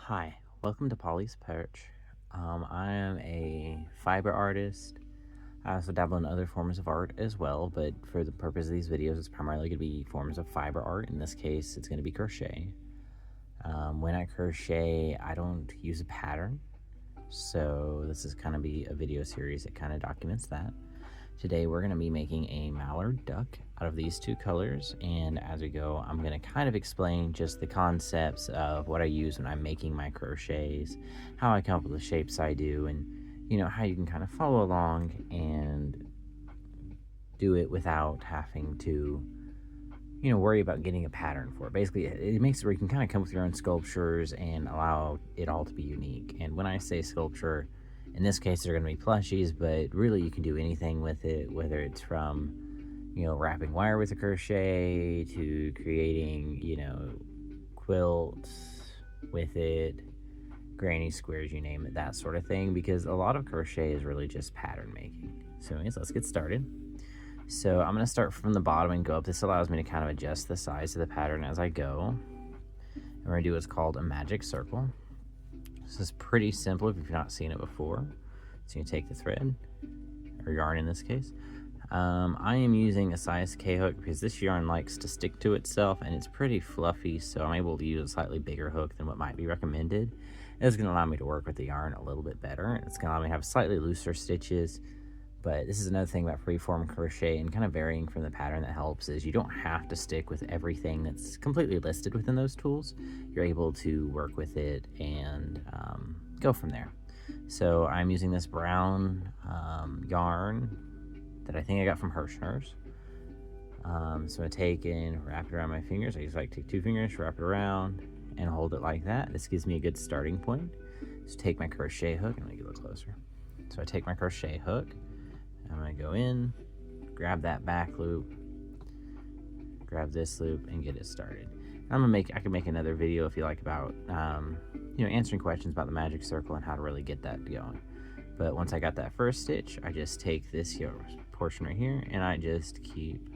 Hi, welcome to Polly's Perch. I am a fiber artist. I also dabble in other forms of art as well, but for the purpose of these videos, it's primarily going to be forms of fiber art. In this case, it's going to be crochet. When I crochet, I don't use a pattern, so this is kind of be a video series that kind of documents that. Today we're going to be making a mallard duck out of these two colors, and as we go I'm going to kind of explain just the concepts of what I use when I'm making my crochets, how I come up with the shapes I do, and how you can kind of follow along and do it without having to worry about getting a pattern for it. Basically, it makes it where you can kind of come with your own sculptures and allow it all to be unique. And when I say sculpture, in this case, they're going to be plushies, but really you can do anything with it, whether it's from, wrapping wire with a crochet to creating, quilts with it, granny squares, you name it, that sort of thing, because a lot of crochet is really just pattern making. So anyways, let's get started. So I'm going to start from the bottom and go up. This allows me to kind of adjust the size of the pattern as I go. And we're going to do what's called a magic circle. This is pretty simple if you've not seen it before. So you take the thread, or yarn in this case. I am using a size K hook because this yarn likes to stick to itself and it's pretty fluffy, so I'm able to use a slightly bigger hook than what might be recommended. It's going to allow me to work with the yarn a little bit better. It's going to allow me to have slightly looser stitches. But this is another thing about freeform crochet and kind of varying from the pattern that helps is you don't have to stick with everything that's completely listed within those tools. You're able to work with it and go from there. So I'm using this brown yarn that I think I got from Hirschner's. So I take and wrap it around my fingers. I just like to take two fingers, wrap it around, and hold it like that. This gives me a good starting point. So take my crochet hook, and let me get a little closer. So I take my crochet hook, I'm going to go in, grab that back loop, grab this loop, and get it started. I can make another video if you like about, answering questions about the magic circle and how to really get that going. But once I got that first stitch, I just take this portion right here, and I just keep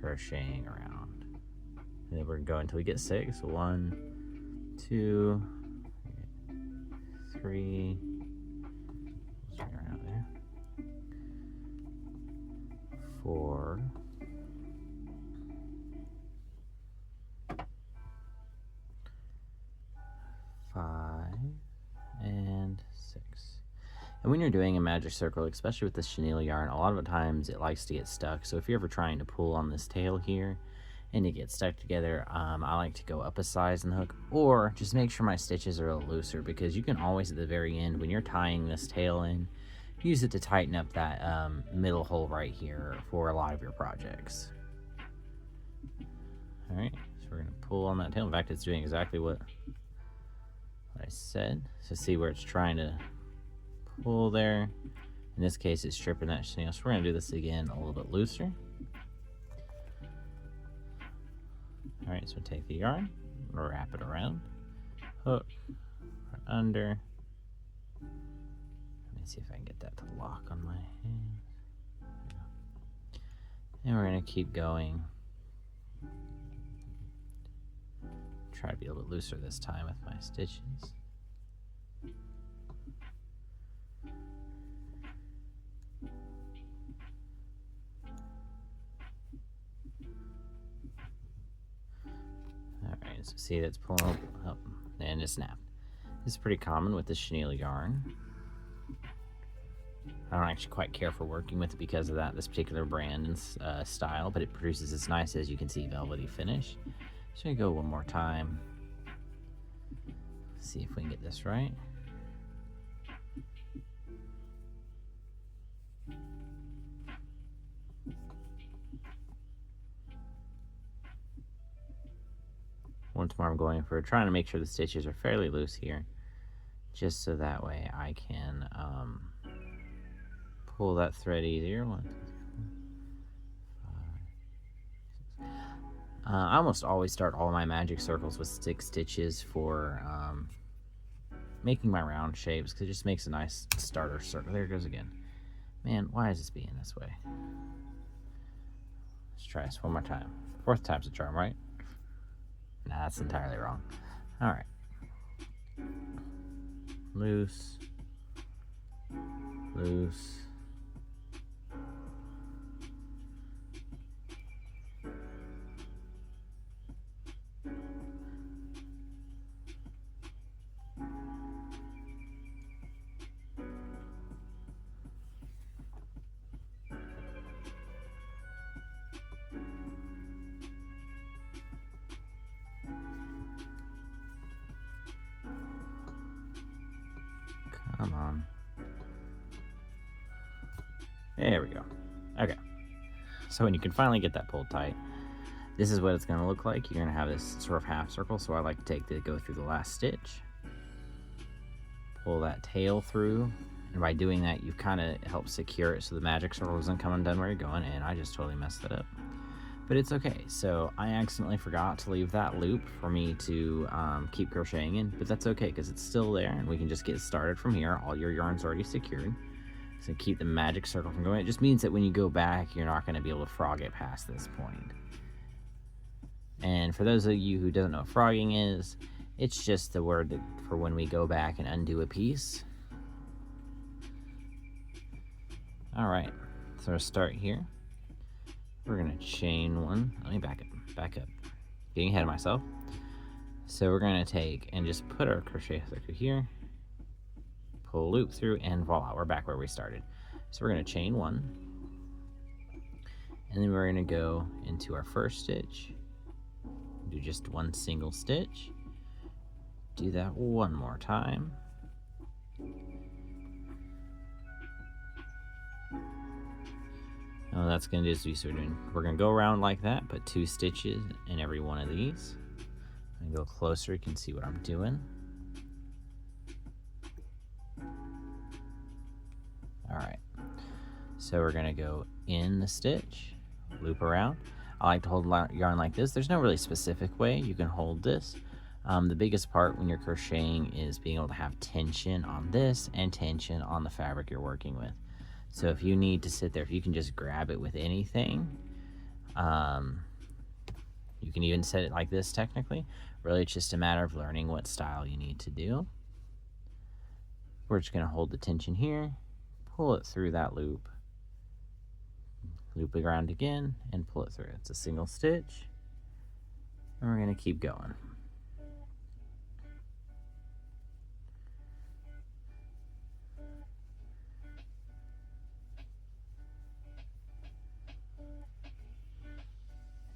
crocheting around. And then we're going to go until we get 6. 1, 2, 3, around there. 4, 5, and 6. And when you're doing a magic circle, especially with the chenille yarn, a lot of the times it likes to get stuck. So if you're ever trying to pull on this tail here and it gets stuck together, I like to go up a size in the hook, or just make sure my stitches are a little looser, because you can always at the very end when you're tying this tail in, use it to tighten up that middle hole right here for a lot of your projects. All right, so we're gonna pull on that tail. In fact, it's doing exactly what I said. So see where it's trying to pull there. In this case, it's stripping that chenille. So we're gonna do this again a little bit looser. All right, so take the yarn, wrap it around, hook, under. Let me see if I can get that to lock on my hand. And we're going to keep going. Try to be a little bit looser this time with my stitches. Alright, so see that's pulling up and it snapped. This is pretty common with the chenille yarn. I don't actually quite care for working with it because of that, this particular brand and style, but it produces this nice, as you can see, velvety finish. So I'm gonna go one more time. See if we can get this right. Once more, I'm going for trying to make sure the stitches are fairly loose here, just so that way I can pull that thread easier. 1, 2, 3, 4, 5, 6. I almost always start all my magic circles with 6 stitches for making my round shapes, because it just makes a nice starter circle. There it goes again. Man, why is this being this way? Let's try this one more time. 4th time's a charm, right? Nah, that's entirely wrong. All right. loose, loose. Come on. There we go. Okay. So when you can finally get that pulled tight, this is what it's going to look like. You're going to have this sort of half circle. So I like to go through the last stitch, pull that tail through, and by doing that, you kind of help secure it so the magic circle doesn't come undone where you're going, and I just totally messed that up. But it's okay. So I accidentally forgot to leave that loop for me to keep crocheting in, but that's okay because it's still there, and we can just get started from here. All your yarn's already secured. So keep the magic circle from going. It just means that when you go back, you're not going to be able to frog it past this point. And for those of you who don't know what frogging is, it's just the word for when we go back and undo a piece. All right, so we'll start here. We're gonna chain one. Let me back up. Getting ahead of myself. So we're gonna take and just put our crochet hook through here, pull a loop through, and voila, we're back where we started. So we're gonna chain one, and then we're gonna go into our first stitch, do just one single stitch, do that one more time. All that's going to do is we're going to go around like that, put 2 stitches in every one of these. And go closer, you can see what I'm doing. All right, so we're going to go in the stitch, loop around. I like to hold yarn like this. There's no really specific way you can hold this. The biggest part when you're crocheting is being able to have tension on this and tension on the fabric you're working with. So if you need to sit there, if you can just grab it with anything, you can even set it like this technically. Really, it's just a matter of learning what style you need to do. We're just going to hold the tension here, pull it through that loop, loop it around again, and pull it through. It's a single stitch, and we're going to keep going.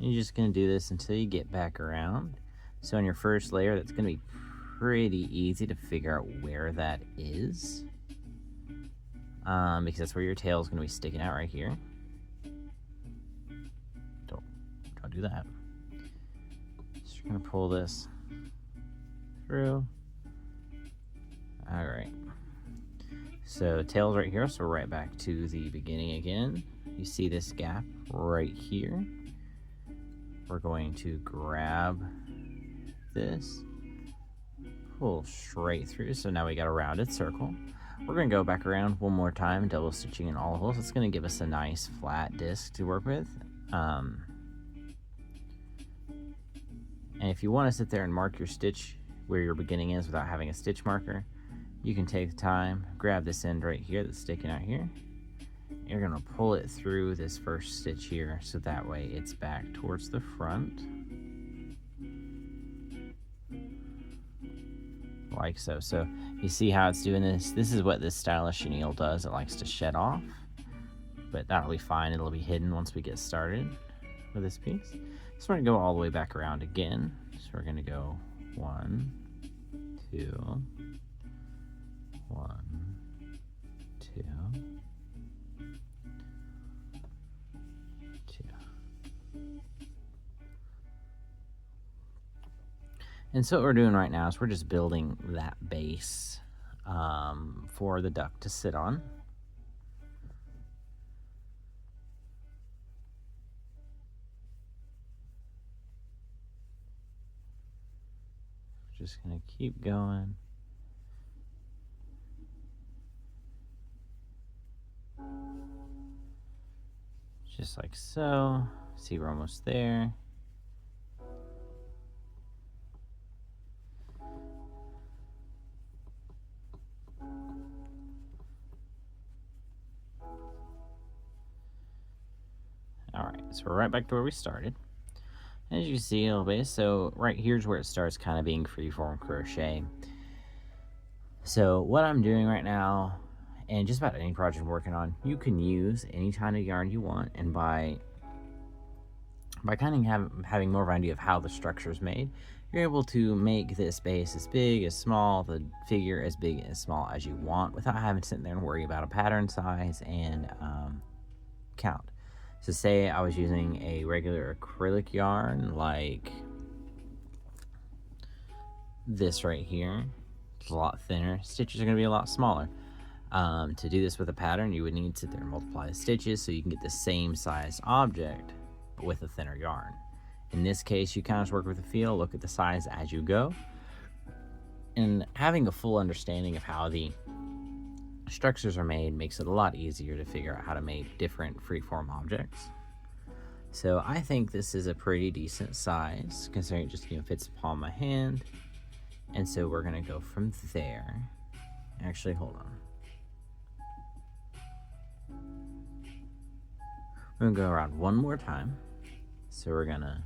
You're just going to do this until you get back around. So on your first layer, that's going to be pretty easy to figure out where that is, because that's where your tail is going to be sticking out right here. Don't do that. So you're going to pull this through. All right. So tail's right here, so we're right back to the beginning again. You see this gap right here. We're going to grab this, pull straight through. So now we got a rounded circle. We're going to go back around one more time, double stitching in all the holes. It's going to give us a nice flat disc to work with. And if you want to sit there and mark your stitch where your beginning is without having a stitch marker, you can take the time, grab this end right here that's sticking out here. You're going to pull it through this first stitch here, so that way it's back towards the front. Like so. So you see how it's doing this? This is what this stylish chenille does. It likes to shed off, but that'll be fine. It'll be hidden once we get started with this piece. So we're going to go all the way back around again. So we're going to go 1, 2, 1, 2, 2. And so what we're doing right now is we're just building that base for the duck to sit on. Just gonna keep going. Just like so. See, we're almost there. so we're right back to where we started. As you see a little bit, so right here's where it starts kind of being freeform crochet. So what I'm doing right now, and just about any project I'm working on, you can use any kind of yarn you want, and by kind of having more of an idea of how the structure is made, you're able to make this base as big, as small, the figure as big, as small as you want, without having to sit there and worry about a pattern size and count. So say I was using a regular acrylic yarn like this right here. It's a lot thinner. Stitches are going to be a lot smaller. To do this with a pattern, you would need to sit there and multiply the stitches so you can get the same size object but with a thinner yarn. In this case, you kind of just work with the feel, look at the size as you go, and having a full understanding of how the structures are made makes it a lot easier to figure out how to make different freeform objects. So I think this is a pretty decent size, considering it just fits the palm of my hand. And so we're gonna go from there. Actually, hold on. We're gonna go around one more time. So we're gonna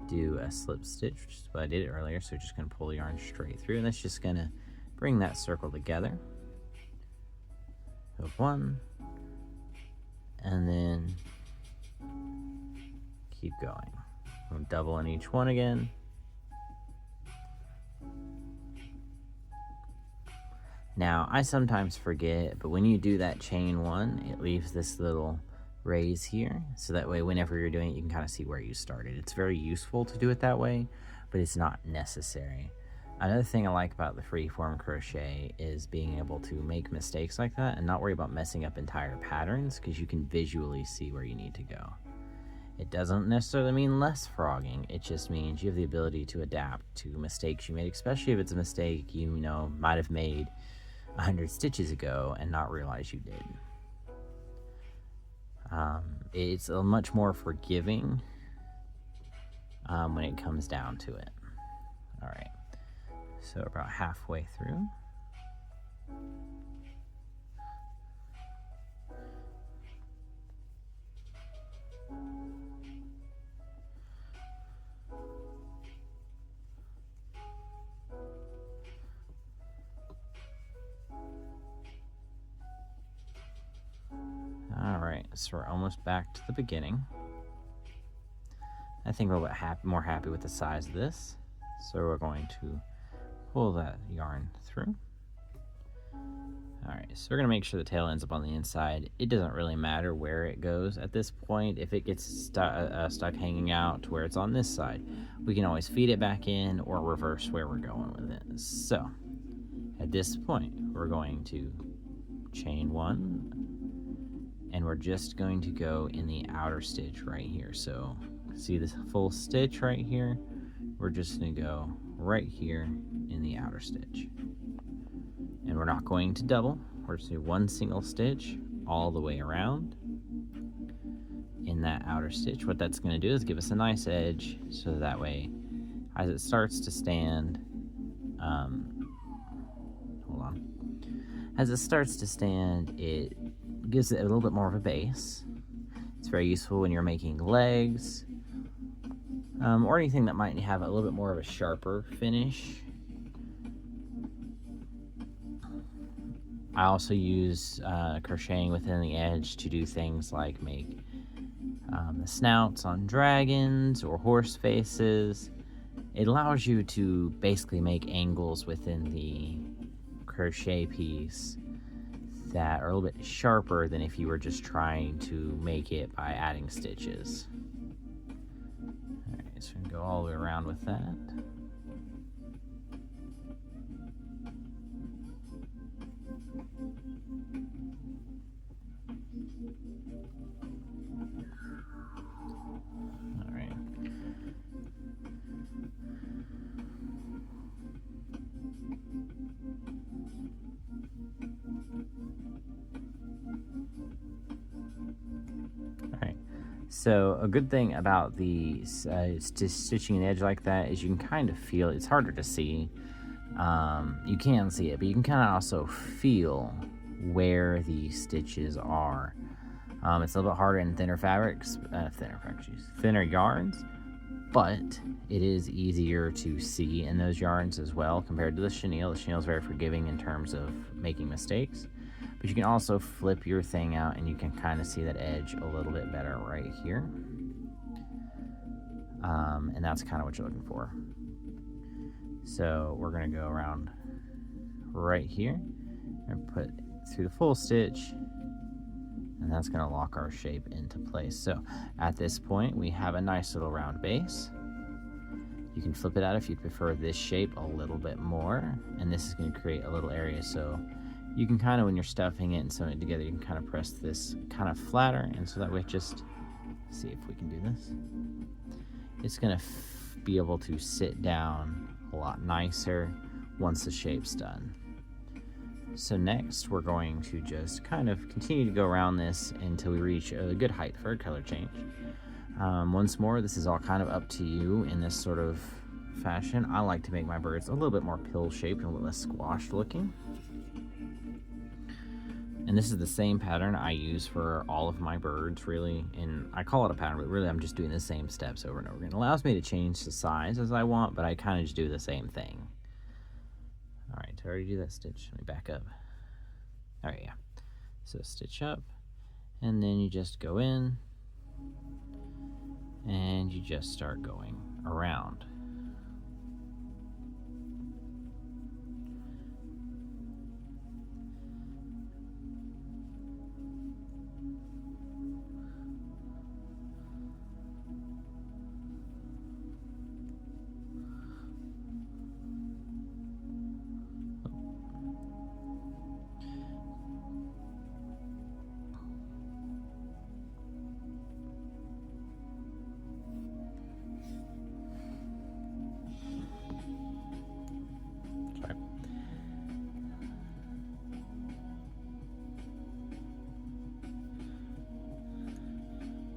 do a slip stitch, which is what I did earlier. So we're just gonna pull the yarn straight through, and that's just gonna bring that circle together. So one, and then keep going. We'll double in each one again. Now, I sometimes forget, but when you do that chain one, it leaves this little raise here, so that way whenever you're doing it, you can kind of see where you started. It's very useful to do it that way, but it's not necessary. Another thing I like about the freeform crochet is being able to make mistakes like that and not worry about messing up entire patterns, because you can visually see where you need to go. It doesn't necessarily mean less frogging, it just means you have the ability to adapt to mistakes you made, especially if it's a mistake you might have made 100 stitches ago and not realize you did. It's a much more forgiving when it comes down to it. All right, so about halfway through. Alright, so we're almost back to the beginning. I think we're a little bit more happy with the size of this. So we're going to pull that yarn through. Alright, so we're going to make sure the tail ends up on the inside. It doesn't really matter where it goes at this point. If it gets stuck hanging out to where it's on this side, we can always feed it back in or reverse where we're going with it. So, at this point, we're going to chain one, and we're just going to go in the outer stitch right here. So see this full stitch right here? We're just going to go right here in the outer stitch. And we're not going to double. We're just going to do one single stitch all the way around in that outer stitch. What that's going to do is give us a nice edge, so that way as it starts to stand, as it starts to stand, it gives it a little bit more of a base. It's very useful when you're making legs, or anything that might have a little bit more of a sharper finish. I also use crocheting within the edge to do things like make the snouts on dragons or horse faces. It allows you to basically make angles within the crochet piece that are a little bit sharper than if you were just trying to make it by adding stitches. Alright, so we can go all the way around with that. Alright. So a good thing about the stitching an edge like that is you can kind of feel it. It's harder to see. You can see it, but you can kind of also feel where the stitches are. It's a little bit harder in thinner yarns, but it is easier to see in those yarns as well compared to the chenille. The chenille is very forgiving in terms of making mistakes, but you can also flip your thing out and you can kind of see that edge a little bit better right here. And that's kind of what you're looking for. So we're going to go around right here and put through the full stitch, and that's going to lock our shape into place. So at this point we have a nice little round base. You can flip it out if you prefer this shape a little bit more, and this is going to create a little area, so you can kind of, when you're stuffing it and sewing it together, you can kind of press this kind of flatter, and so that way, just see if we can do this. It's going to be able to sit down a lot nicer once the shape's done. So next we're going to just kind of continue to go around this until we reach a good height for a color change. Once more, this is all kind of up to you in this sort of fashion. I like to make my birds a little bit more pill shaped and a little less squashed looking. And this is the same pattern I use for all of my birds, really. And I call it a pattern, but really I'm just doing the same steps over and over again. It allows me to change the size as I want, but I kind of just do the same thing. All right, to already do that stitch, let me back up. All right, yeah. So stitch up, and then you just go in, and you just start going around.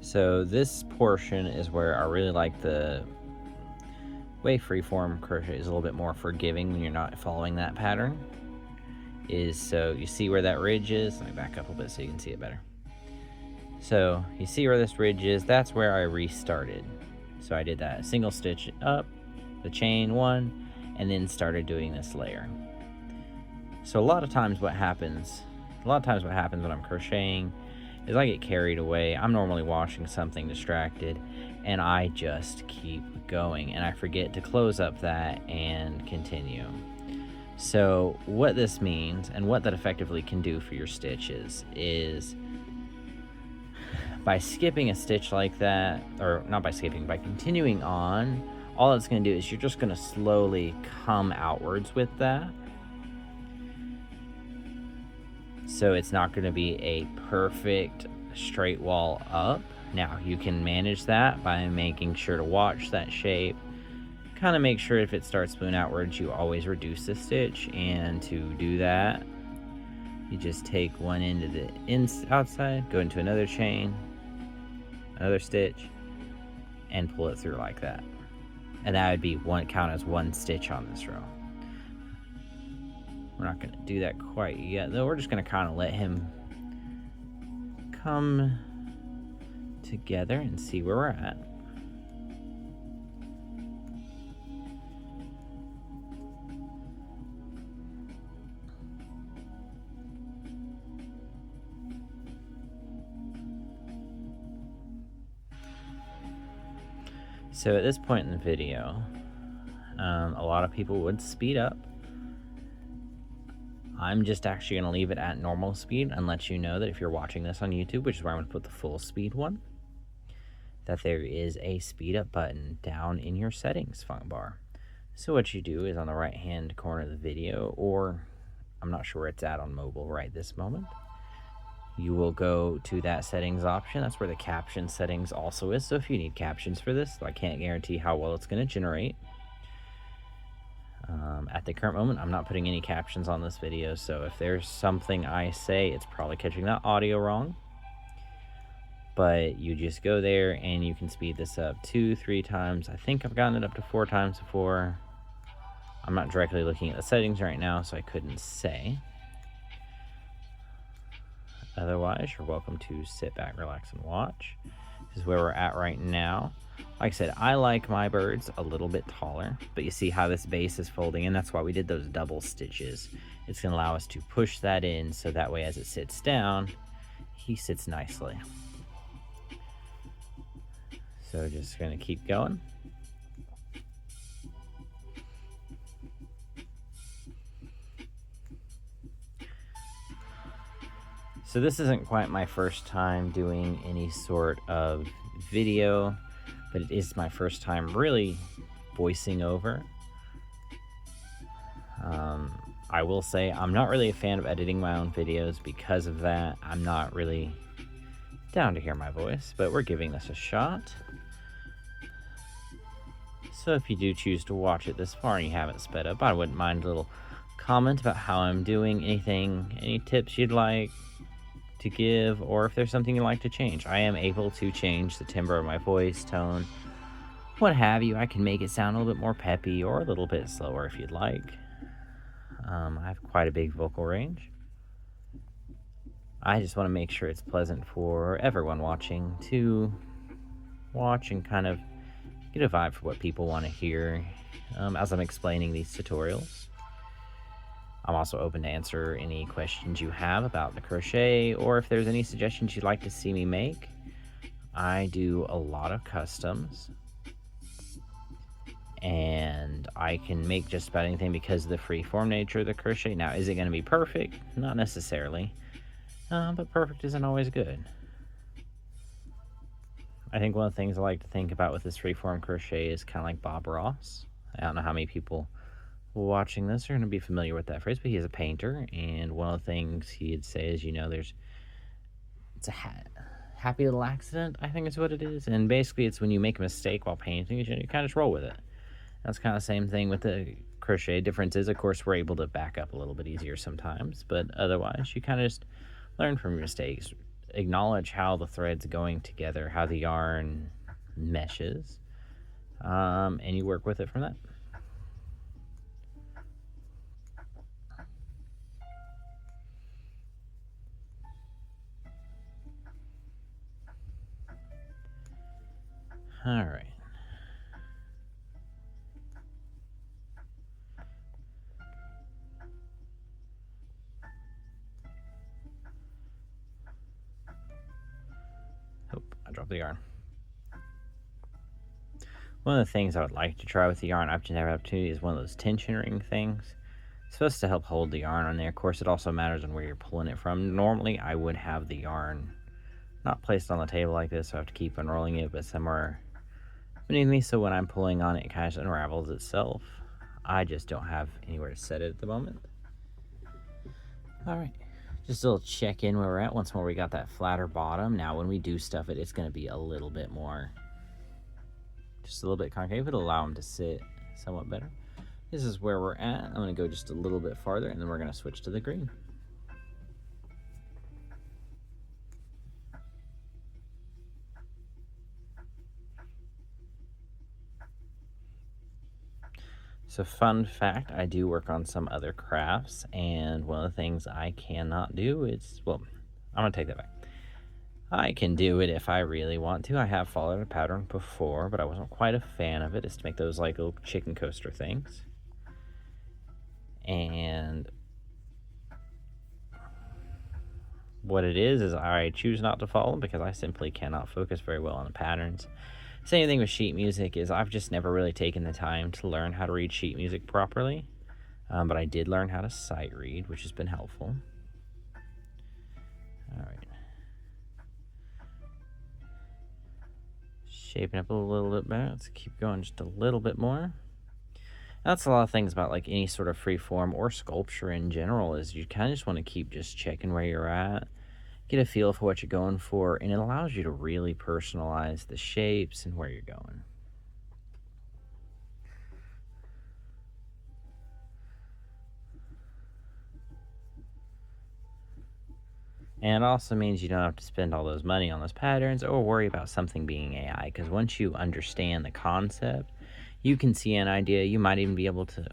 So this portion is where I really like the way freeform crochet is a little bit more forgiving when you're not following that pattern. So you see where that ridge is? Let me back up a bit so you can see it better. So you see where this ridge is? That's where I restarted. So I did that single stitch up, the chain one, and then started doing this layer. So a lot of times what happens when I'm crocheting is I get carried away. I'm normally watching something, distracted, and I just keep going, and I forget to close up that and continue. So what this means, and what that effectively can do for your stitches, is by skipping a stitch like that, or not by skipping, by continuing on, all it's going to do is you're just going to slowly come outwards with that. So it's not going to be a perfect straight wall up. Now you can manage that by making sure to watch that shape, kind of make sure if it starts to spoon outwards, you always reduce the stitch. And to do that, you just take one end of the outside, go into another chain, another stitch, and pull it through like that. And that would be count as one stitch on this row. We're not going to do that quite yet, though. We're just going to kind of let him come together and see where we're at. So at this point in the video, a lot of people would speed up. I'm just actually going to leave it at normal speed and let you know that if you're watching this on YouTube, which is where I'm going to put the full speed one, that there is a speed up button down in your settings bar. So what you do is on the right hand corner of the video, or I'm not sure where it's at on mobile right this moment, you will go to that settings option. That's where the caption settings also is. So if you need captions for this, I can't guarantee how well it's going to generate. At the current moment, I'm not putting any captions on this video, so if there's something I say, it's probably catching that audio wrong. But you just go there and you can speed this up 2-3 times. I think I've gotten it up to 4 times before. I'm not directly looking at the settings right now, so I couldn't say. Otherwise, you're welcome to sit back, relax, and watch. This is where we're at right now. Like I said, I like my birds a little bit taller, but you see how this base is folding, and that's why we did those double stitches. It's going to allow us to push that in so that way as it sits down, he sits nicely. So just going to keep going. So this isn't quite my first time doing any sort of video, but it is my first time really voicing over. I will say I'm not really a fan of editing my own videos because of that. I'm not really down to hear my voice, but we're giving this a shot. So if you do choose to watch it this far and you haven't sped up, I wouldn't mind a little comment about how I'm doing, any tips you'd like to give, or if there's something you'd like to change. I am able to change the timbre of my voice, tone, what have you. I can make it sound a little bit more peppy or a little bit slower if you'd like. I have quite a big vocal range. I just want to make sure it's pleasant for everyone watching to watch and kind of get a vibe for what people want to hear as I'm explaining these tutorials. I'm also open to answer any questions you have about the crochet, or if there's any suggestions you'd like to see me make. I do a lot of customs, and I can make just about anything because of the freeform nature of the crochet. Now, is it going to be perfect? Not necessarily, but perfect isn't always good. I think one of the things I like to think about with this freeform crochet is kind of like Bob Ross. I don't know how many people watching this are going to be familiar with that phrase, but he is a painter, and one of the things he'd say is, it's a happy little accident, I think is what it is. And basically it's when you make a mistake while painting, you kind of just roll with it. That's kind of the same thing with the crochet. Difference is, of course, we're able to back up a little bit easier sometimes, but otherwise you kind of just learn from your mistakes, acknowledge how the thread's going together, how the yarn meshes, and you work with it from that. All right. Oh, I dropped the yarn. One of the things I would like to try with the yarn, I've just never had opportunity, is one of those tension ring things. It's supposed to help hold the yarn on there. Of course, it also matters on where you're pulling it from. Normally, I would have the yarn not placed on the table like this, so I have to keep unrolling it, but somewhere beneath me, so when I'm pulling on it, it kind of unravels itself. I just don't have anywhere to set it at the moment. All right, just a little check in where we're at. Once more, we got that flatter bottom. Now, when we do stuff it, it's going to be a little bit more, just a little bit concave. It'll allow them to sit somewhat better. This is where we're at. I'm going to go just a little bit farther, and then we're going to switch to the green. So fun fact, I do work on some other crafts, and one of the things I cannot do is, well, I'm going to take that back. I can do it if I really want to. I have followed a pattern before, but I wasn't quite a fan of it. It's to make those like little chicken coaster things. And what it is I choose not to follow because I simply cannot focus very well on the patterns. Same thing with sheet music is I've just never really taken the time to learn how to read sheet music properly. But I did learn how to sight read, which has been helpful. All right. Shaping up a little bit better. Let's keep going just a little bit more. That's a lot of things about like any sort of free form or sculpture in general is you kind of just want to keep just checking where you're at, get a feel for what you're going for, and it allows you to really personalize the shapes and where you're going. And it also means you don't have to spend all those money on those patterns or worry about something being AI, because once you understand the concept, you can see an idea. You might even be able to,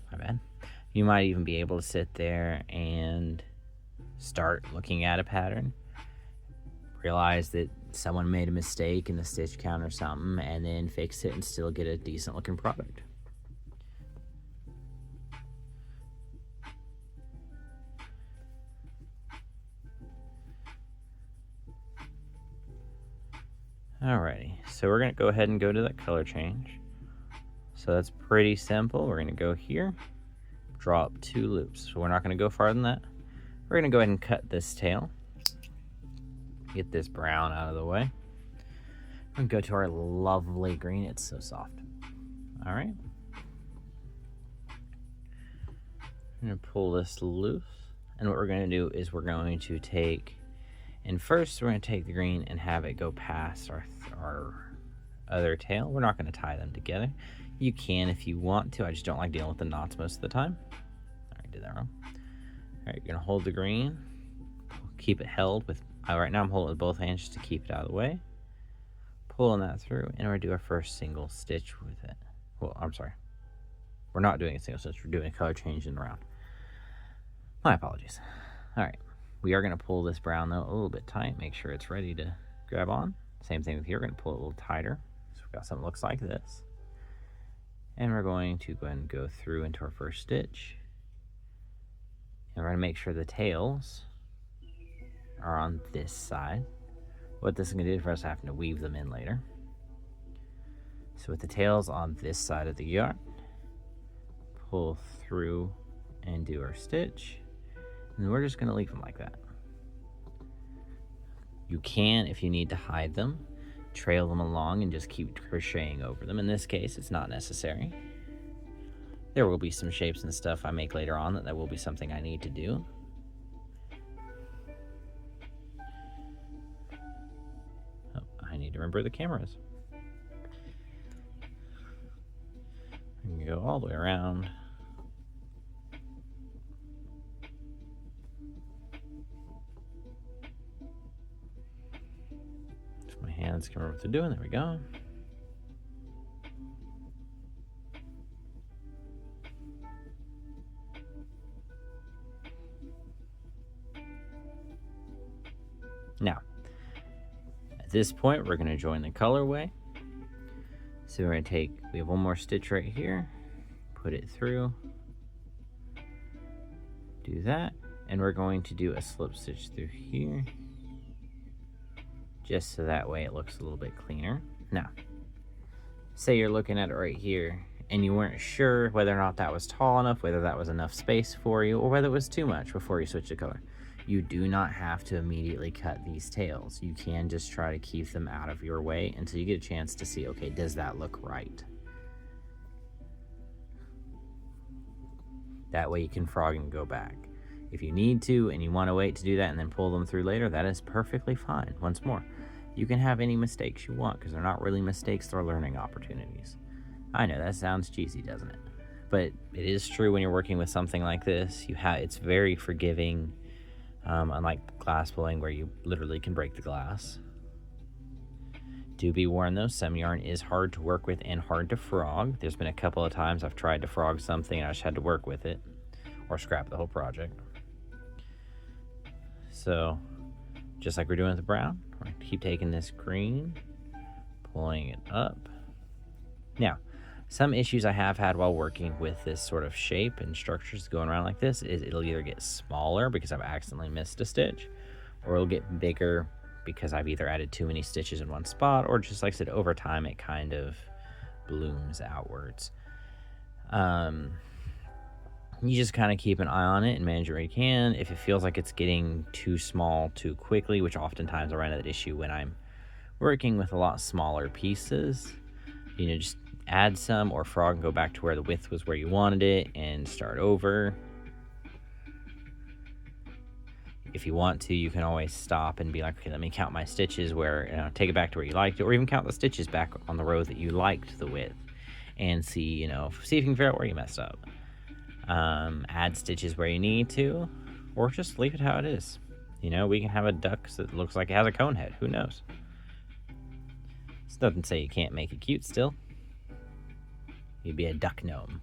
sit there and start looking at a pattern. realize that someone made a mistake in the stitch count or something, and then fix it and still get a decent looking product. Alrighty, so we're gonna go ahead and go to that color change. So that's pretty simple. We're gonna go here, drop 2 loops. So we're not gonna go farther than that. We're gonna go ahead and cut this tail. Get this brown out of the way. And go to our lovely green. It's so soft. All right. I'm gonna pull this loose. And what we're gonna do is we're going to take, and first we're gonna take the green and have it go past our other tail. We're not gonna tie them together. You can if you want to. I just don't like dealing with the knots most of the time. All right, did that wrong. All right, you're gonna hold the green, keep it held with, right now I'm holding it with both hands just to keep it out of the way. Pulling that through, and we're gonna do our first single stitch with it. Well, I'm sorry. We're not doing a single stitch, we're doing a color change in the round. My apologies. All right, we are gonna pull this brown though a little bit tight, make sure it's ready to grab on. Same thing with here, we're gonna pull it a little tighter. So we've got something that looks like this. And we're going to go ahead and go through into our first stitch. And we're gonna make sure the tails are on this side. What this is gonna do for us having to weave them in later. So with the tails on this side of the yarn, pull through and do our stitch. And we're just gonna leave them like that. You can, if you need to hide them, trail them along and just keep crocheting over them. In this case, it's not necessary. There will be some shapes and stuff I make later on that will be something I need to do. Oh, I need to remember the cameras. I'm gonna go all the way around. If my hands can remember what they're doing, there we go. Now, at this point, we're going to join the colorway. So we're going to take, we have one more stitch right here, put it through, do that, and we're going to do a slip stitch through here, just so that way it looks a little bit cleaner. Now, say you're looking at it right here, and you weren't sure whether or not that was tall enough, whether that was enough space for you, or whether it was too much before you switch the color. You do not have to immediately cut these tails. You can just try to keep them out of your way until you get a chance to see, okay, does that look right? That way you can frog and go back. If you need to and you want to wait to do that and then pull them through later, that is perfectly fine. Once more, you can have any mistakes you want because they're not really mistakes, they're learning opportunities. I know that sounds cheesy, doesn't it? But it is true when you're working with something like this. It's very forgiving. Unlike glass blowing where you literally can break the glass. Do be warned though, some yarn is hard to work with and hard to frog. There's been a couple of times I've tried to frog something and I just had to work with it or scrap the whole project. So just like we're doing with the brown, we're going to keep taking this green, pulling it up. Now, some issues I have had while working with this sort of shape and structures going around like this is it'll either get smaller because I've accidentally missed a stitch, or it'll get bigger because I've either added too many stitches in one spot, or just like I said, over time it kind of blooms outwards. You just kind of keep an eye on it and manage it where you can. If it feels like it's getting too small too quickly, which oftentimes I run into that issue when I'm working with a lot smaller pieces, just add some or frog and go back to where the width was where you wanted it and start over. If you want to, you can always stop and be like, okay, let me count my stitches where, take it back to where you liked it, or even count the stitches back on the row that you liked the width and see, see if you can figure out where you messed up. Add stitches where you need to, or just leave it how it is. We can have a duck that looks like it has a cone head. Who knows? It's nothing to say you can't make it cute still. You'd be a duck gnome.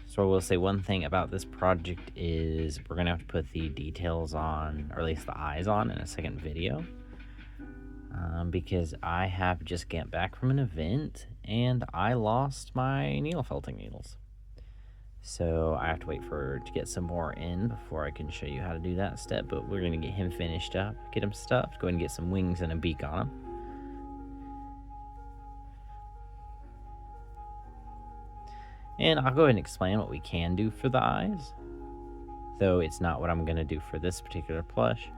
So I will say one thing about this project is we're gonna have to put the details on, or at least the eyes on, in a second video. Because I have just get back from an event and I lost my needle felting needles. So I have to wait to get some more in before I can show you how to do that step, but we're gonna get him finished up, get him stuffed, go ahead and get some wings and a beak on him. And I'll go ahead and explain what we can do for the eyes, though it's not what I'm gonna do for this particular plush.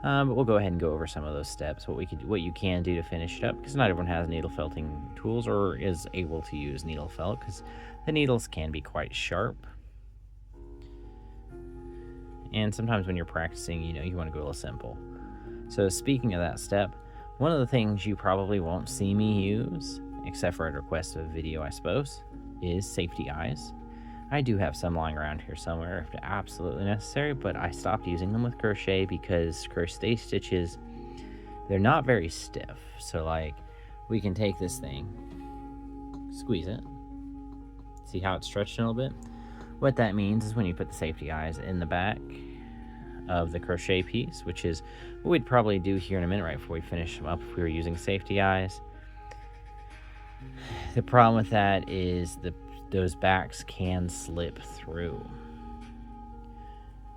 But we'll go ahead and go over some of those steps, what you can do to finish it up, because not everyone has needle felting tools or is able to use needle felt, because the needles can be quite sharp. And sometimes when you're practicing, you want to go a little simple. So speaking of that step, one of the things you probably won't see me use, except for at request of a video, I suppose, is safety eyes. I do have some lying around here somewhere if absolutely necessary, but I stopped using them with crochet because crochet stitches, they're not very stiff. So like, we can take this thing, squeeze it, see how it's stretched a little bit? What that means is when you put the safety eyes in the back of the crochet piece, which is what we'd probably do here in a minute right before we finish them up if we were using safety eyes. The problem with that is those backs can slip through.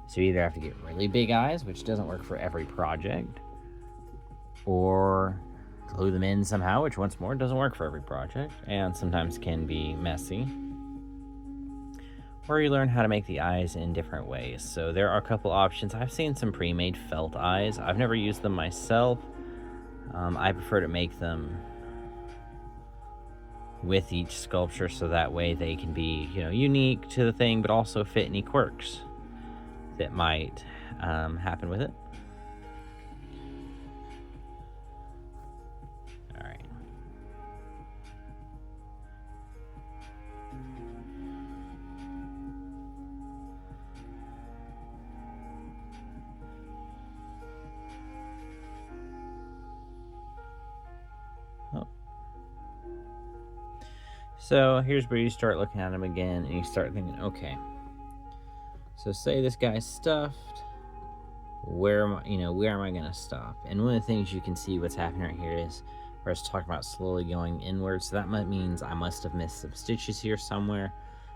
So you either have to get really big eyes, which doesn't work for every project, or glue them in somehow, which once more doesn't work for every project and sometimes can be messy. Or you learn how to make the eyes in different ways. So there are a couple options. I've seen some pre-made felt eyes. I've never used them myself. I prefer to make them with each sculpture, so that way they can be, unique to the thing, but also fit any quirks that might happen with it. All right. Oh. So here's where you start looking at them again and you start thinking, okay, so say this guy's stuffed, where am I gonna stop? And one of the things you can see what's happening right here is where I was talking about slowly going inward. So that means I must have missed some stitches here somewhere,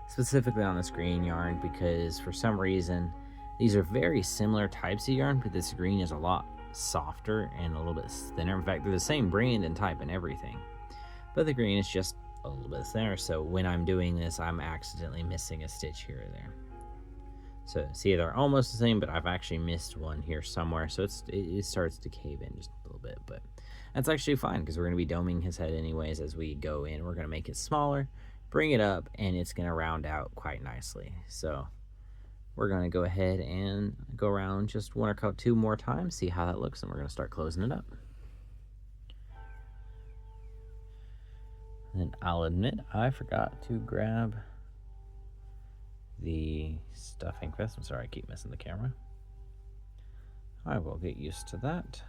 specifically on this green yarn, because for some reason these are very similar types of yarn, but this green is a lot softer and a little bit thinner. In fact, they're the same brand and type and everything, but the green is just a little bit thinner. So when I'm doing this, I'm accidentally missing a stitch here or there. So see, they're almost the same, but I've actually missed one here somewhere. So it starts to cave in just a little bit, but that's actually fine because we're going to be doming his head anyways as we go in. We're going to make it smaller, bring it up, and it's going to round out quite nicely. So we're going to go ahead and go around just one or two more times, see how that looks, and we're going to start closing it up. And I'll admit I forgot to grab the stuffing vest. I'm sorry, I keep missing the camera. I will get used to that.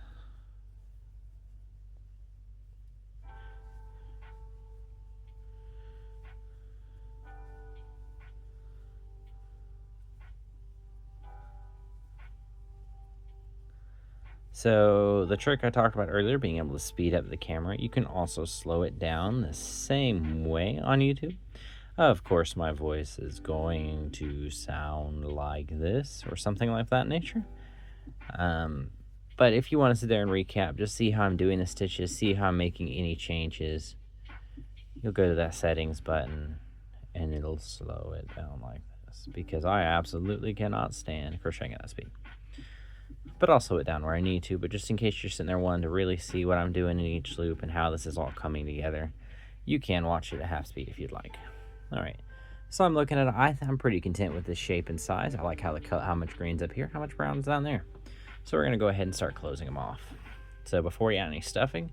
So the trick I talked about earlier, being able to speed up the camera, you can also slow it down the same way on YouTube. Of course, my voice is going to sound like this or something like that nature. But if you want to sit there and recap, just see how I'm doing the stitches, see how I'm making any changes, you'll go to that settings button and it'll slow it down like this, because I absolutely cannot stand crocheting at that speed. But I'll slow it down where I need to, but just in case you're sitting there wanting to really see what I'm doing in each loop and how this is all coming together, you can watch it at half speed if you'd like. All right, so I'm looking at it. I'm pretty content with this shape and size. I like how much green's up here, how much brown's down there. So we're gonna go ahead and start closing them off. So before you add any stuffing,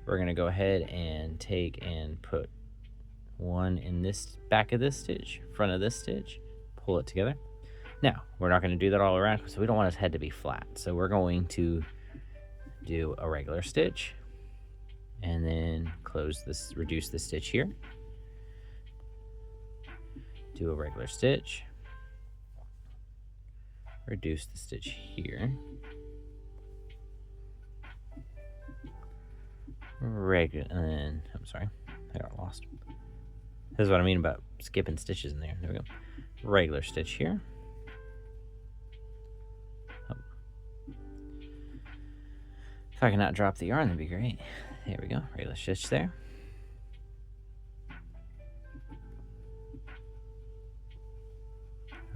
we're gonna go ahead and take and put one in this back of this stitch, front of this stitch, pull it together. Now, we're not going to do that all around because we don't want his head to be flat. So we're going to do a regular stitch and then close this, reduce the stitch here. Do a regular stitch, reduce the stitch here. And I'm sorry, I got lost. This is what I mean about skipping stitches in there. There we go. Regular stitch here. If I cannot drop the yarn, that'd be great. There we go, regular stitch there.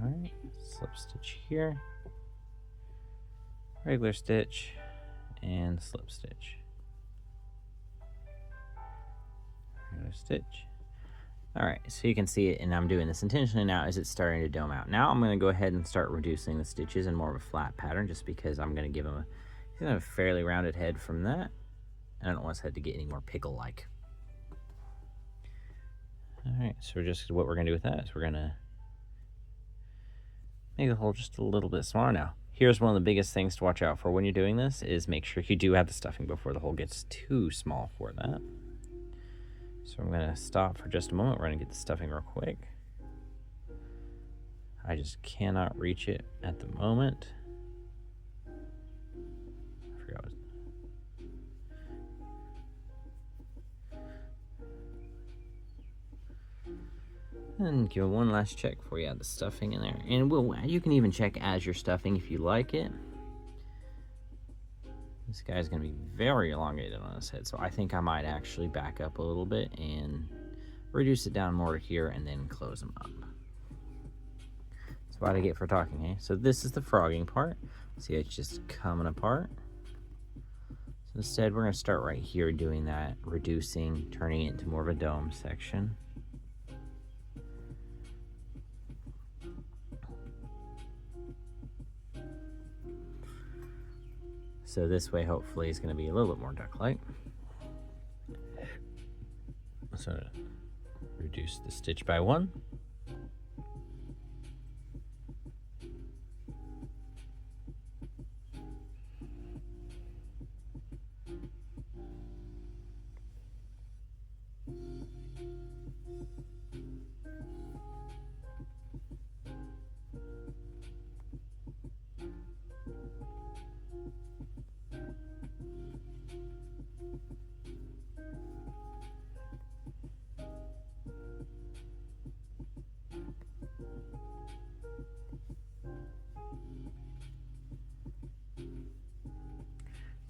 All right, slip stitch here, regular stitch, and slip stitch. Regular stitch. All right, so you can see it, and I'm doing this intentionally now as it's starting to dome out. Now I'm going to go ahead and start reducing the stitches in more of a flat pattern, just because I'm going to give him a, he's going to have a fairly rounded head from that, and I don't want his head to get any more pickle-like. All right, so what we're going to do with that is we're going to make the hole just a little bit smaller. Now, here's one of the biggest things to watch out for when you're doing this is make sure you do have the stuffing before the hole gets too small for that. So I'm going to stop for just a moment. We're going to get the stuffing real quick. I just cannot reach it at the moment. I forgot what. And give it one last check before you add the stuffing in there. And you can even check as you're stuffing if you like it. This guy's going to be very elongated on his head, so I think I might actually back up a little bit and reduce it down more here and then close him up. That's what I get for talking, eh? So this is the frogging part. See, it's just coming apart. So instead, we're going to start right here doing that, reducing, turning it into more of a dome section. So this way, hopefully, it's going to be a little bit more duck-like. So reduce the stitch by one.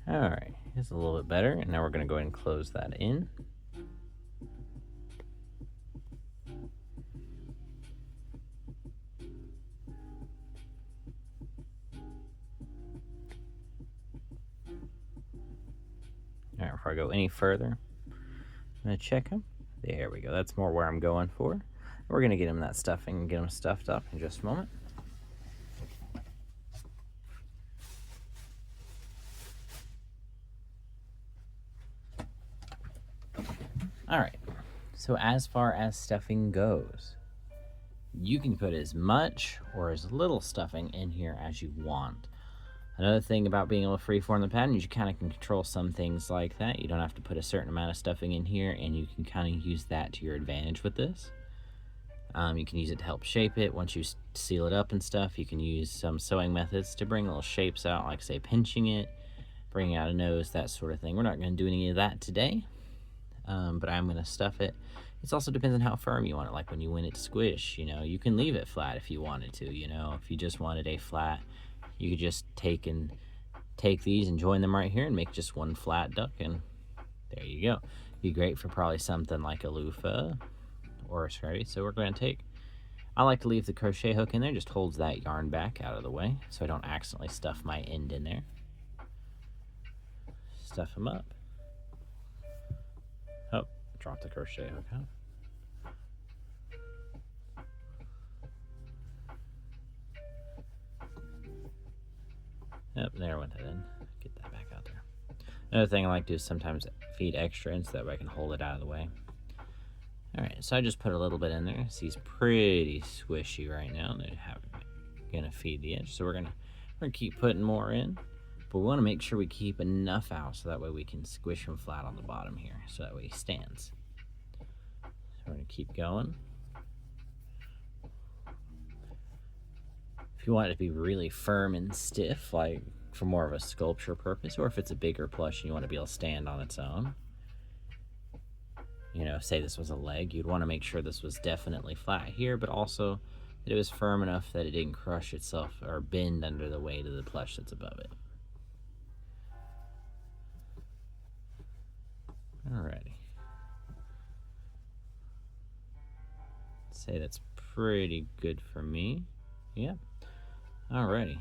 All right, it's a little bit better, and now we're going to go ahead and close that in. All right, before I go any further, I'm going to check him. There we go. That's more where I'm going for. We're going to get him that stuffing and get him stuffed up in just a moment. All right, so as far as stuffing goes, you can put as much or as little stuffing in here as you want. Another thing about being able to freeform the pattern is you kind of can control some things like that. You don't have to put a certain amount of stuffing in here, and you can kind of use that to your advantage with this. You can use it to help shape it. Once you seal it up and stuff, you can use some sewing methods to bring little shapes out, like say pinching it, bringing out a nose, that sort of thing. We're not going to do any of that today. But I'm going to stuff it. It also depends on how firm you want it. Like when you want it to squish, you know, you can leave it flat if you wanted to, you know. If you just wanted a flat, you could just take these and join them right here and make just one flat duck, and there you go. Be great for probably something like a loofah or a scrappy. So we're going to take, I like to leave the crochet hook in there, just holds that yarn back out of the way so I don't accidentally stuff my end in there. Stuff them up. Oh, drop the crochet hook out. Yep, there went that in. Get that back out there. Another thing I like to do is sometimes feed extra in so that way I can hold it out of the way. Alright, right, so I just put a little bit in there. So he's pretty squishy right now. They're gonna feed the edge, so we're gonna keep putting more in, but we want to make sure we keep enough out so that way we can squish him flat on the bottom here, so that way he stands. So we're gonna keep going. If you want it to be really firm and stiff, like for more of a sculpture purpose, or if it's a bigger plush and you want to be able to stand on its own, you know, say this was a leg, you'd want to make sure this was definitely flat here, but also that it was firm enough that it didn't crush itself or bend under the weight of the plush that's above it. Alrighty. Say that's pretty good for me. Yep. Alrighty.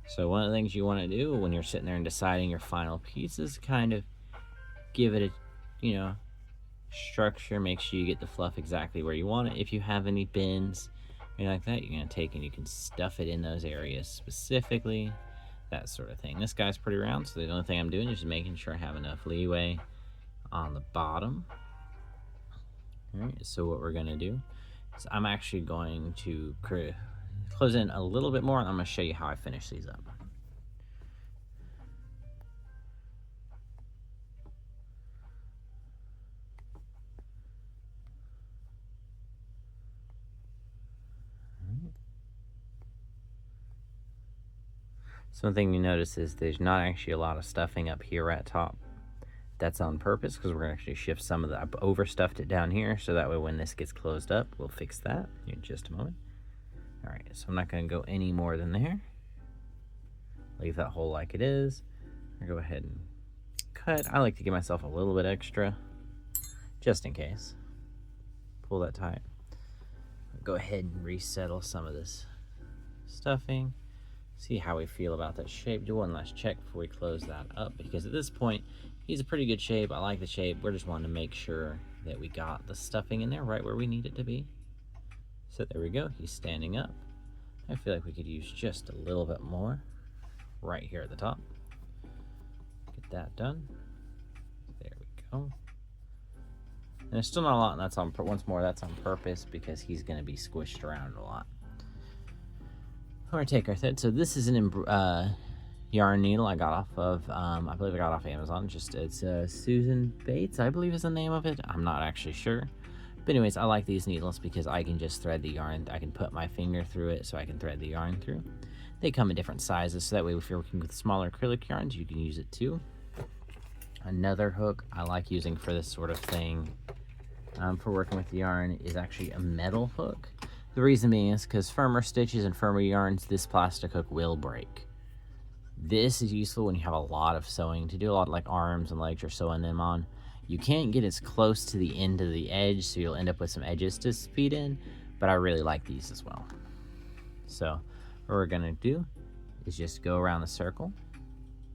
So one of the things you want to do when you're sitting there and deciding your final piece is kind of give it a, you know, structure. Make sure you get the fluff exactly where you want it. If you have any bends or anything like that, you're going to take and you can stuff it in those areas specifically, that sort of thing. This guy's pretty round, so the only thing I'm doing is just making sure I have enough leeway on the bottom. Alright, so what we're going to do is I'm actually going to close in a little bit more, and I'm going to show you how I finish these up. So one thing you notice is there's not actually a lot of stuffing up here at top. That's on purpose because we're going to actually shift some of the, I've overstuffed it down here, so that way when this gets closed up, we'll fix that in just a moment. All right, so I'm not going to go any more than there. Leave that hole like it is. I'll go ahead and cut. I like to give myself a little bit extra, just in case. Pull that tight. Go ahead and resettle some of this stuffing. See how we feel about that shape. Do one last check before we close that up, because at this point, he's a pretty good shape. I like the shape. We're just wanting to make sure that we got the stuffing in there right where we need it to be. So there we go. He's standing up. I feel like we could use just a little bit more right here at the top. Get that done. There we go. And there's still not a lot, and that's on, once more, that's on purpose because he's going to be squished around a lot. We're going to take our thread. So this is an yarn needle I got off of, I believe I got off Amazon. It's Susan Bates, I believe is the name of it. I'm not actually sure. But anyways, I like these needles because I can just thread the yarn. I can put my finger through it so I can thread the yarn through. They come in different sizes, so that way if you're working with smaller acrylic yarns, you can use it too. Another hook I like using for this sort of thing, for working with the yarn, is actually a metal hook. The reason being is because firmer stitches and firmer yarns, this plastic hook will break. This is useful when you have a lot of sewing to do, a lot like arms and legs you're sewing them on. You can't get as close to the end of the edge, so you'll end up with some edges to feed in, but I really like these as well. So what we're gonna do is just go around the circle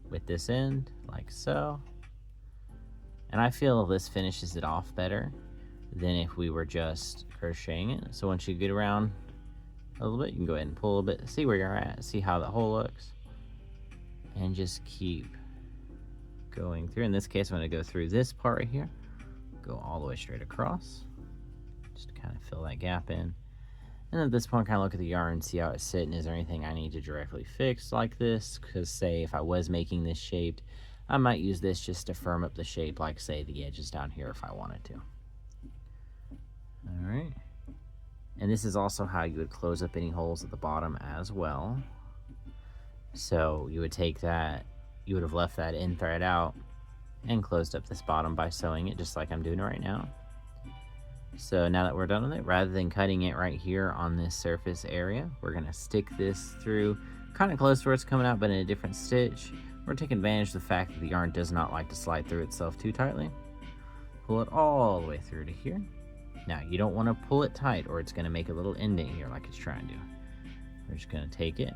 with this end, like so. And I feel this finishes it off better than if we were just crocheting it. So once you get around a little bit, you can go ahead and pull a bit, see where you're at, see how the hole looks, and just keep going through. In this case, I'm going to go through this part right here, go all the way straight across, just kind of fill that gap in. And at this point, kind of look at the yarn, see how it's sitting. Is there anything I need to directly fix like this? Because say if I was making this shaped, I might use this just to firm up the shape, like say the edges down here if I wanted to. All right. And this is also how you would close up any holes at the bottom as well. So you would take that, you would have left that end thread out and closed up this bottom by sewing it just like I'm doing right now. So now that we're done with it, rather than cutting it right here on this surface area, we're gonna stick this through kind of close to where it's coming out, but in a different stitch. We're taking advantage of the fact that the yarn does not like to slide through itself too tightly. Pull it all the way through to here. Now, you don't want to pull it tight or it's going to make a little indent here like it's trying to. We're just going to take it.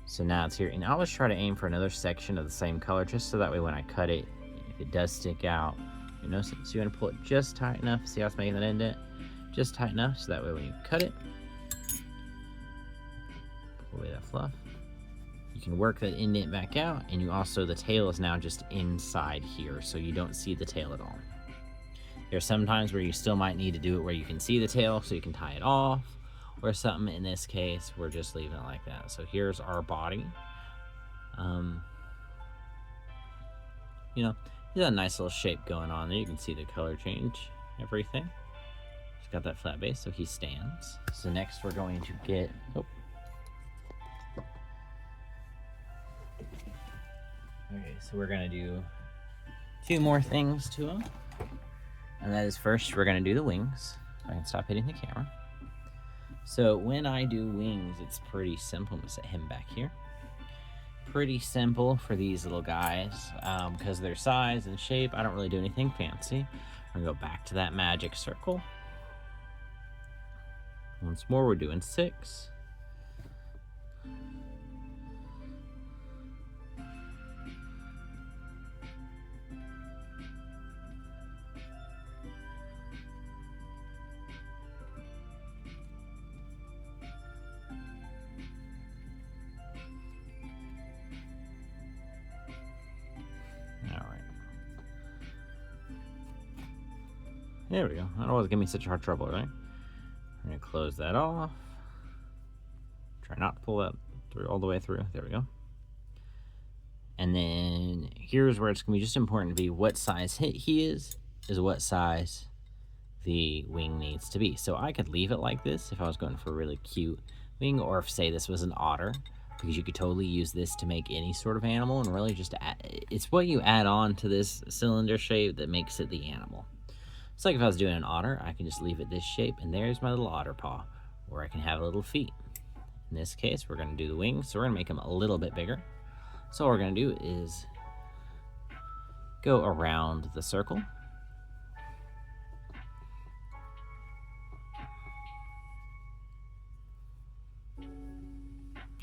So now it's here. And I always try to aim for another section of the same color just so that way when I cut it, if it does stick out, you know, so you want to pull it just tight enough. See how it's making that indent? Just tight enough so that way when you cut it, pull away that fluff. You can work that indent back out, and you also, the tail is now just inside here, so you don't see the tail at all. There's some times where you still might need to do it where you can see the tail so you can tie it off or something. In this case, we're just leaving it like that. So here's our body. You know, he's got a nice little shape going on there. You can see the color change, everything. He's got that flat base, so he stands. So next we're going to get, okay, so we're gonna do 2 more things to him. And that is, first, we're gonna do the wings. I can stop hitting the camera. So when I do wings, it's pretty simple. I'm gonna set him back here. Pretty simple for these little guys because of their size and shape. I don't really do anything fancy. I'm gonna go back to that magic circle. Once more, we're doing 6. There we go. I don't always give me such hard trouble, right? I'm gonna close that off. Try not to pull that through all the way through. There we go. And then here's where it's gonna be just important to be what size he is what size the wing needs to be. So I could leave it like this if I was going for a really cute wing, or if, say, this was an otter, because you could totally use this to make any sort of animal, and really just it's what you add on to this cylinder shape that makes it the animal. It's like if I was doing an otter, I can just leave it this shape, and there's my little otter paw, or I can have little feet. In this case, we're gonna do the wings, so we're gonna make them a little bit bigger. So all we're gonna do is go around the circle.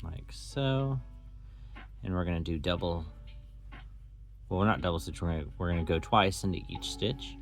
Like so. And we're gonna do double, well, we're not double stitch, we're gonna go twice into each stitch.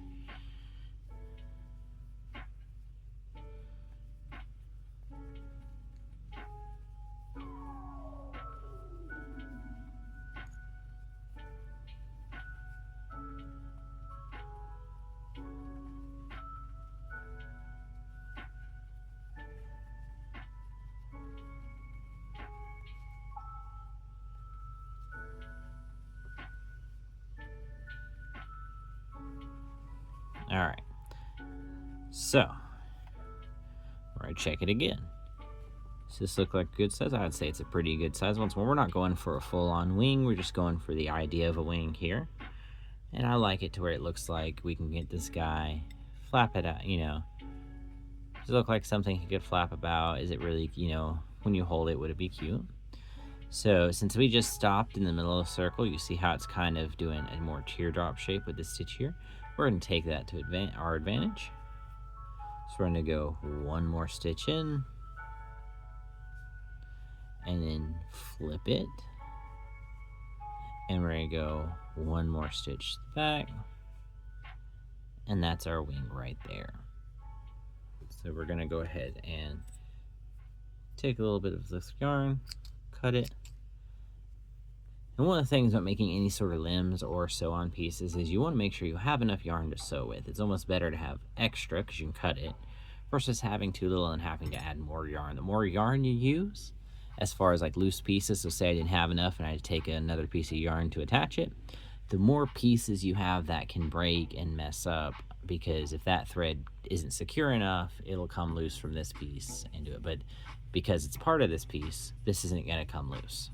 All right, so we're gonna check it again. Does this look like a good size? I'd say it's a pretty good size. Once more, we're not going for a full-on wing, we're just going for the idea of a wing here. And I like it to where it looks like we can get this guy, flap it out, you know. Does it look like something he could flap about? Is it really, you know, when you hold it, would it be cute? So since we just stopped in the middle of the circle, you see how it's kind of doing a more teardrop shape with this stitch here. We're going to take that to our advantage. So we're going to go 1 more stitch in, and then flip it, and we're going to go 1 more stitch back, and that's our wing right there. So we're going to go ahead and take a little bit of this yarn, cut it. And one of the things about making any sort of limbs or sew-on pieces is you want to make sure you have enough yarn to sew with. It's almost better to have extra because you can cut it versus having too little and having to add more yarn. The more yarn you use, as far as like loose pieces, so say I didn't have enough and I had to take another piece of yarn to attach it, the more pieces you have that can break and mess up, because if that thread isn't secure enough, it'll come loose from this piece and do it. But because it's part of this piece, this isn't going to come loose.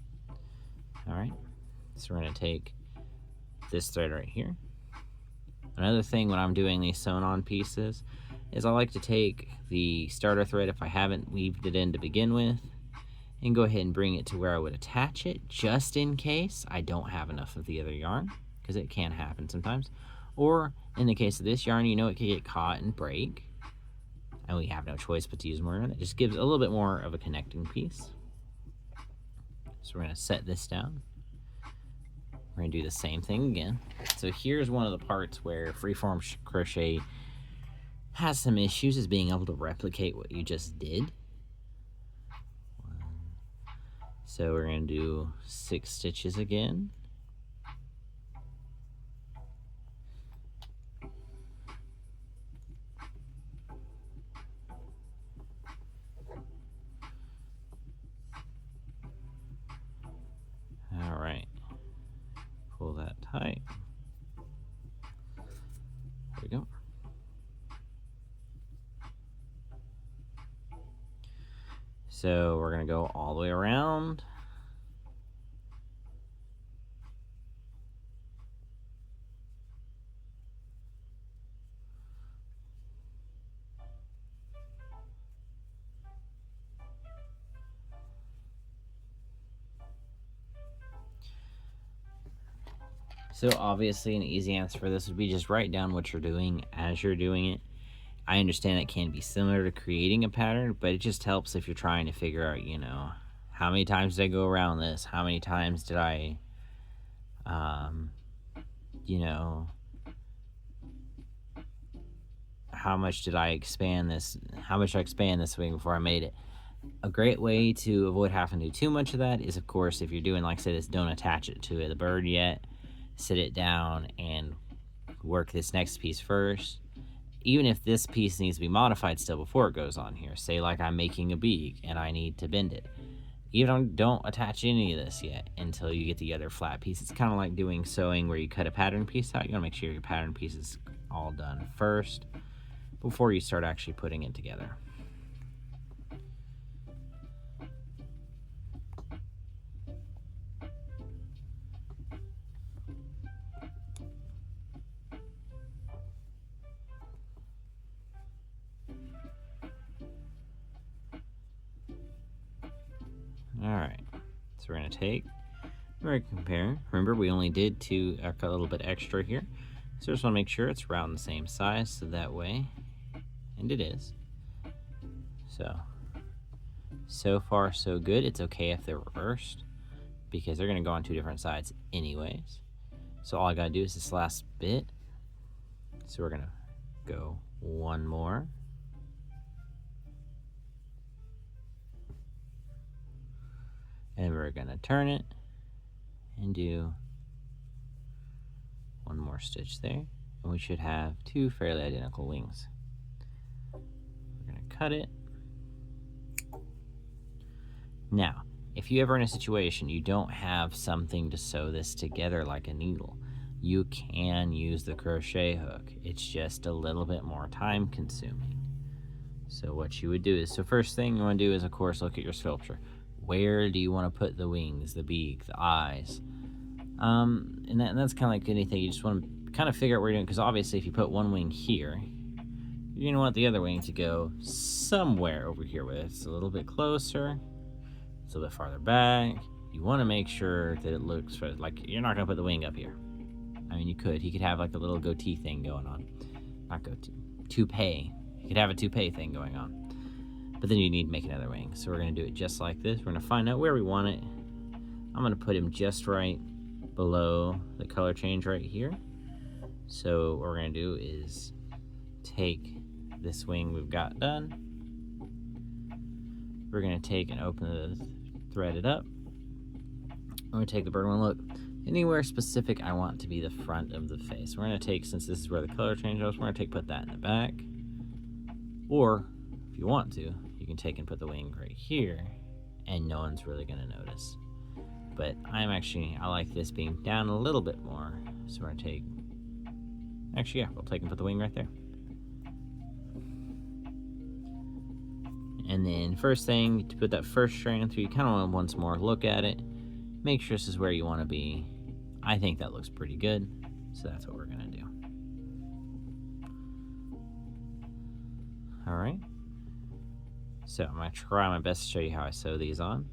All right. So we're going to take this thread right here. Another thing when I'm doing these sewn on pieces is I like to take the starter thread, if I haven't weaved it in to begin with, and go ahead and bring it to where I would attach it, just in case I don't have enough of the other yarn, because it can happen sometimes. Or in the case of this yarn, you know it could get caught and break, and we have no choice but to use more yarn. It just gives a little bit more of a connecting piece. So we're going to set this down. We're going to do the same thing again. So here's one of the parts where freeform crochet has some issues, is being able to replicate what you just did. So we're going to do 6 stitches again. tight. There we go. So we're going to go all the way around. So obviously an easy answer for this would be just write down what you're doing as you're doing it. I understand it can be similar to creating a pattern, but it just helps if you're trying to figure out, you know, how many times did I go around this? How many times did I, you know, how much did I expand this? How much did I expand this wing before I made it? A great way to avoid having to do too much of that is, of course, if you're doing, like I said, this, don't attach it to the bird yet. Sit it down and work this next piece first. Even if this piece needs to be modified still before it goes on here, say like I'm making a beak and I need to bend it, even don't attach any of this yet until you get the other flat piece. It's kind of like doing sewing where you cut a pattern piece out. You want to make sure your pattern piece is all done first before you start actually putting it together. Alright, so we're going to take, we're going to compare. Remember, we only did a little bit extra here. So just want to make sure it's around the same size, so that way, and it is. So far so good. It's okay if they're reversed, because they're going to go on two different sides anyways. So all I got to do is this last bit. So we're going to go one more. And we're going to turn it and do one more stitch there. And we should have two fairly identical wings. We're going to cut it. Now, if you ever in a situation you don't have something to sew this together like a needle, you can use the crochet hook. It's just a little bit more time consuming. So what you would do is, so first thing you want to do is, of course, look at your sculpture. Where do you want to put the wings, the beak, the eyes? And that's kind of like anything. You just want to kind of figure out where you're doing, because obviously if you put one wing here, you're going to want the other wing to go somewhere over here where it's a little bit closer, it's a little bit farther back. You want to make sure that it looks like you're not going to put the wing up here. I mean, you could. He could have like a little goatee thing going on. Not goatee, toupee. He could have a toupee thing going on. But then you need to make another wing. So we're going to do it just like this. We're going to find out where we want it. I'm going to put him just right below the color change right here. So what we're going to do is take this wing we've got done. We're going to take and thread it up. I'm going to take the bird one. Look, anywhere specific I want to be the front of the face. We're going to take, since this is where the color change goes, we're going to put that in the back. Or if you want to, you can take and put the wing right here, and no one's really going to notice. But I like this being down a little bit more. So we're going to take, actually, yeah, we'll take and put the wing right there. And then first thing, to put that first strand through, you kind of want to once more look at it. Make sure this is where you want to be. I think that looks pretty good. So that's what we're going to do. All right. So I'm going to try my best to show you how I sew these on.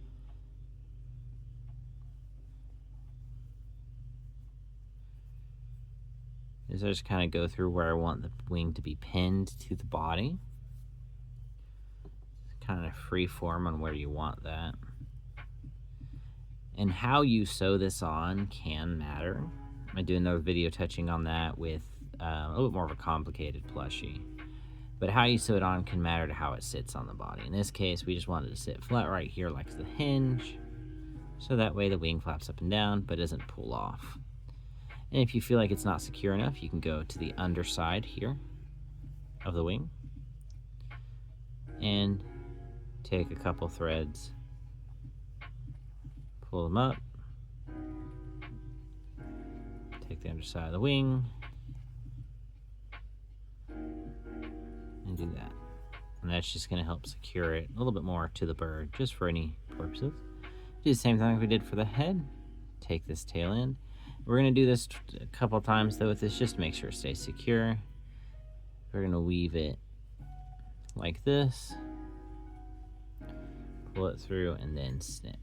Is I just kind of go through where I want the wing to be pinned to the body. Kind of free form on where you want that. And how you sew this on can matter. I'm going to do another video touching on that with a little bit more of a complicated plushie. But how you sew it on can matter to how it sits on the body. In this case, we just wanted to sit flat right here like the hinge. So that way the wing flaps up and down, but doesn't pull off. And if you feel like it's not secure enough, you can go to the underside here of the wing and take a couple threads, pull them up, Take the underside of the wing and do that. And that's just going to help secure it a little bit more to the bird, just for any purposes. Do the same thing like we did for the head. Take this tail end. We're going to do this a couple times though with this, just to make sure it stays secure. We're going to weave it like this, pull it through, and then snip.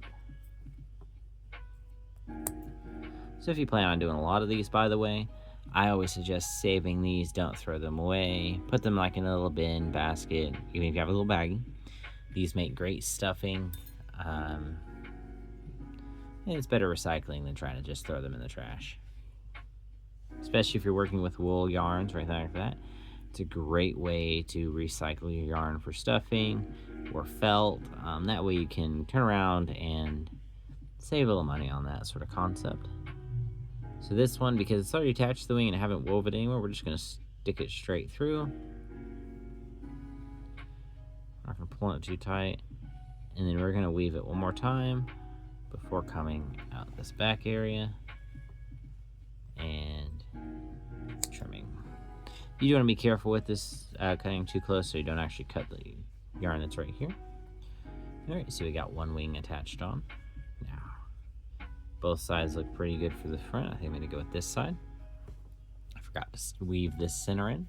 So if you plan on doing a lot of these, by the way, I always suggest saving these. Don't throw them away. Put them like in a little bin, basket, even if you have a little baggie. These make great stuffing. And it's better recycling than trying to just throw them in the trash. Especially if you're working with wool yarns or anything like that. It's a great way to recycle your yarn for stuffing or felt. That way you can turn around and save a little money on that sort of concept. So this one, because it's already attached to the wing and I haven't woven it anymore, we're just going to stick it straight through. Not going to pull it too tight. And then we're going to weave it one more time before coming out this back area and trimming. You do want to be careful with this cutting too close so you don't actually cut the yarn that's right here. Alright, so we got one wing attached on. Now, both sides look pretty good for the front. I think I'm going to go with this side. I forgot to weave this center in.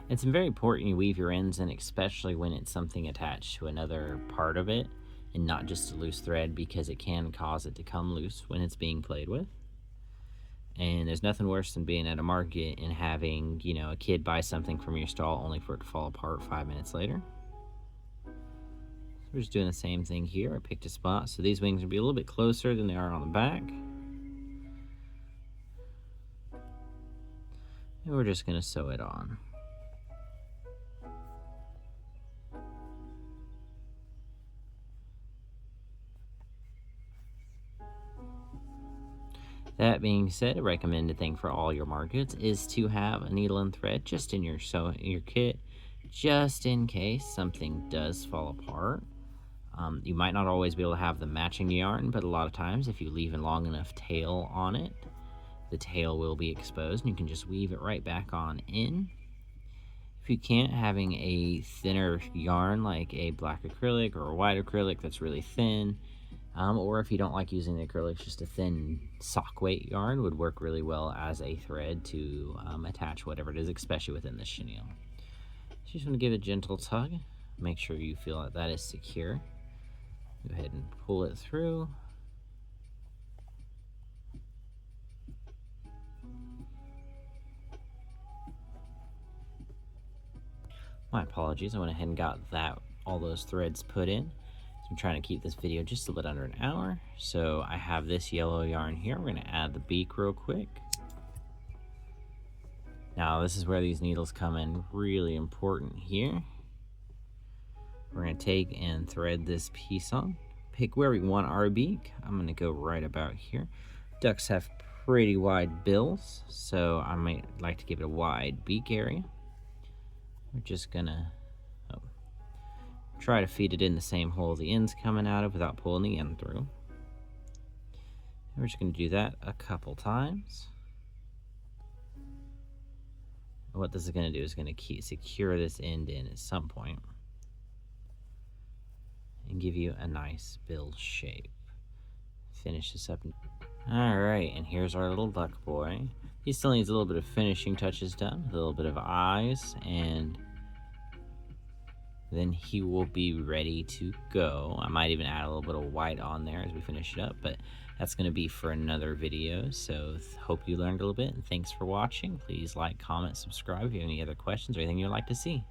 It's very important you weave your ends in, especially when it's something attached to another part of it and not just a loose thread, because it can cause it to come loose when it's being played with. And there's nothing worse than being at a market and having, you know, a kid buy something from your stall only for it to fall apart 5 minutes later. So we're just doing the same thing here. I picked a spot so these wings will be a little bit closer than they are on the back. And we're just going to sew it on. That being said, a recommended thing for all your markets is to have a needle and thread just in your kit, just in case something does fall apart. You might not always be able to have the matching yarn, but a lot of times if you leave a long enough tail on it, the tail will be exposed and you can just weave it right back on in. If you can't, having a thinner yarn like a black acrylic or a white acrylic that's really thin, or if you don't like using the acrylics, just a thin sock weight yarn would work really well as a thread to attach whatever it is, especially within the chenille. So you just want to give it a gentle tug. Make sure you feel that that is secure. Go ahead and pull it through. My apologies, I went ahead and got all those threads put in. I'm trying to keep this video just a bit under an hour. So I have this yellow yarn here. We're going to add the beak real quick. Now this is where these needles come in really important here. We're going to take and thread this piece on. Pick where we want our beak. I'm going to go right about here. Ducks have pretty wide bills, so I might like to give it a wide beak area. We're just going to try to feed it in the same hole the end's coming out of without pulling the end through. And we're just going to do that a couple times. And what this is going to do is going to secure this end in at some point and give you a nice bill shape. Finish this up. Alright, and here's our little duck boy. He still needs a little bit of finishing touches done, a little bit of eyes, and then he will be ready to go. I might even add a little bit of white on there as we finish it up, but that's going to be for another video. So hope you learned a little bit, and thanks for watching. Please like, comment, subscribe if you have any other questions or anything you'd like to see.